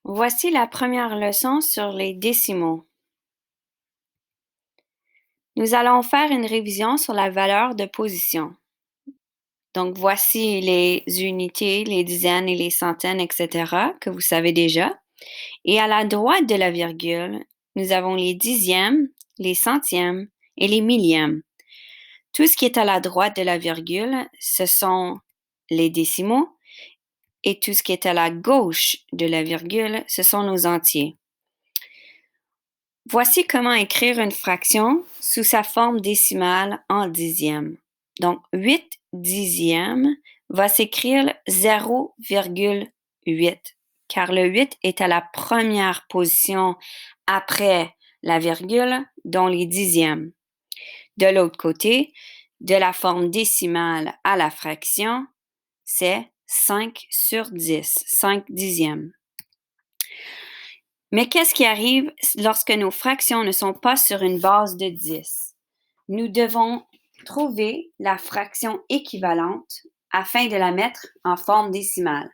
Voici la première leçon sur les décimaux. Nous allons faire une révision sur la valeur de position. Donc, voici les unités, les dizaines et les centaines, etc., que vous savez déjà. Et à la droite de la virgule, nous avons les dixièmes, les centièmes et les millièmes. Tout ce qui est à la droite de la virgule, ce sont les décimaux, et tout ce qui est à la gauche de la virgule, ce sont nos entiers. Voici comment écrire une fraction sous sa forme décimale en dixièmes. Donc, 8 dixièmes va s'écrire 0,8, car le 8 est à la première position après la virgule, dont les dixièmes. De l'autre côté, de la forme décimale à la fraction, c'est 5/10, 5 dixièmes. Mais qu'est-ce qui arrive lorsque nos fractions ne sont pas sur une base de 10? Nous devons trouver la fraction équivalente afin de la mettre en forme décimale.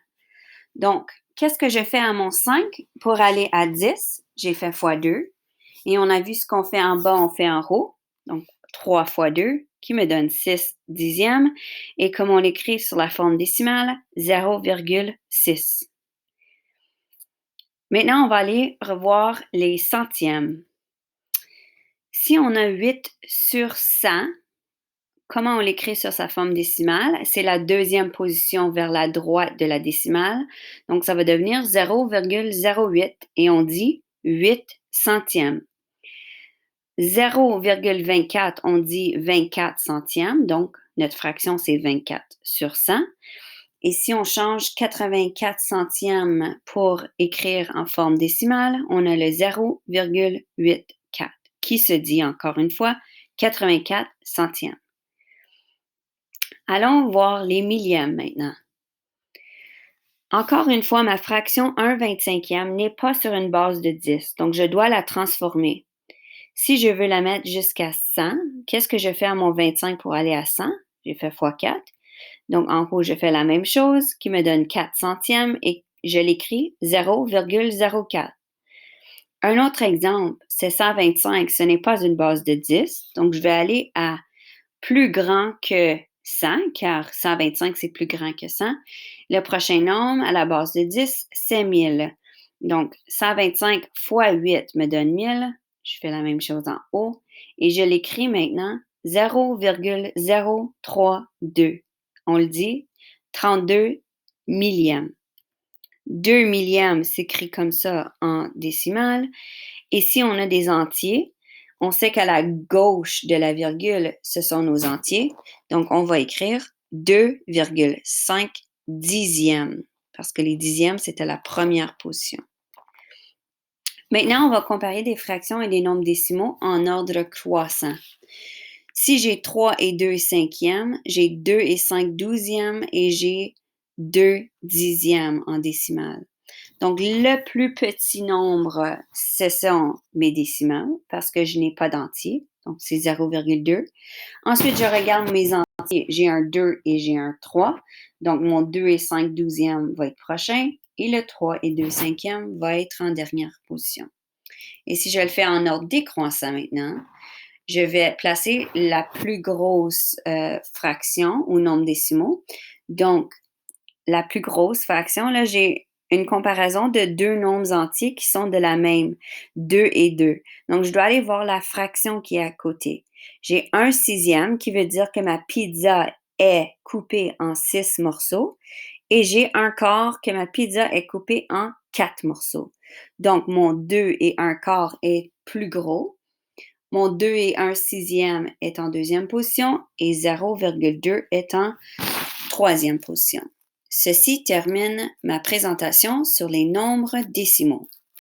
Donc, qu'est-ce que je fais à mon 5 pour aller à 10? J'ai fait fois 2. Et on a vu ce qu'on fait en bas, on fait en haut. Donc, 3 fois 2, qui me donne 6 dixièmes. Et comme on l'écrit sur la forme décimale, 0,6. Maintenant, on va aller revoir les centièmes. Si on a 8 sur 100, comment on l'écrit sur sa forme décimale? C'est la deuxième position vers la droite de la décimale. Donc, ça va devenir 0,08 et on dit 8 centièmes. 0,24, on dit 24 centièmes. Donc, notre fraction, c'est 24 sur 100. Et si on change 84 centièmes pour écrire en forme décimale, on a le 0,84 qui se dit encore une fois 84 centièmes. Allons voir les millièmes maintenant. Encore une fois, ma fraction 1/25e n'est pas sur une base de 10, donc je dois la transformer. Si je veux la mettre jusqu'à 100, qu'est-ce que je fais à mon 25 pour aller à 100? J'ai fait x 4. Donc, en haut, je fais la même chose, qui me donne 4 centièmes et je l'écris 0,04. Un autre exemple, c'est 125. Ce n'est pas une base de 10, donc je vais aller à plus grand que 100, car 125, c'est plus grand que 100. Le prochain nombre à la base de 10, c'est 1000. Donc, 125 fois 8 me donne 1000. Je fais la même chose en haut et je l'écris maintenant 0,032. On le dit 32 millièmes. 2 millièmes s'écrit comme ça en décimale. Et si on a des entiers, on sait qu'à la gauche de la virgule, ce sont nos entiers. Donc, on va écrire 2,5 dixièmes, parce que les dixièmes, c'était la première position. Maintenant, on va comparer des fractions et des nombres décimaux en ordre croissant. Si j'ai 3 et 2 cinquièmes, j'ai 2 et 5 douzièmes et j'ai 2 dixièmes en décimale. Donc, le plus petit nombre, ce sont mes décimales parce que je n'ai pas d'entier. Donc, c'est 0,2. Ensuite, je regarde mes entiers. J'ai un 2 et j'ai un 3. Donc, mon 2 et 5 douzièmes va être prochain et le 3 et 2 cinquièmes va être en dernière position. Et si je le fais en ordre décroissant maintenant, je vais placer la plus grosse fraction au nombre décimaux. Donc, la plus grosse fraction, là, j'ai une comparaison de deux nombres entiers qui sont de la même, 2 et 2. Donc, je dois aller voir la fraction qui est à côté. J'ai 1/6 qui veut dire que ma pizza est coupée en 6 morceaux et j'ai 1/4 que ma pizza est coupée en 4 morceaux. Donc, mon 2 et 1/4 est plus gros. Mon 2 et 1/6 est en deuxième position et 0,2 est en troisième position. Ceci termine ma présentation sur les nombres décimaux.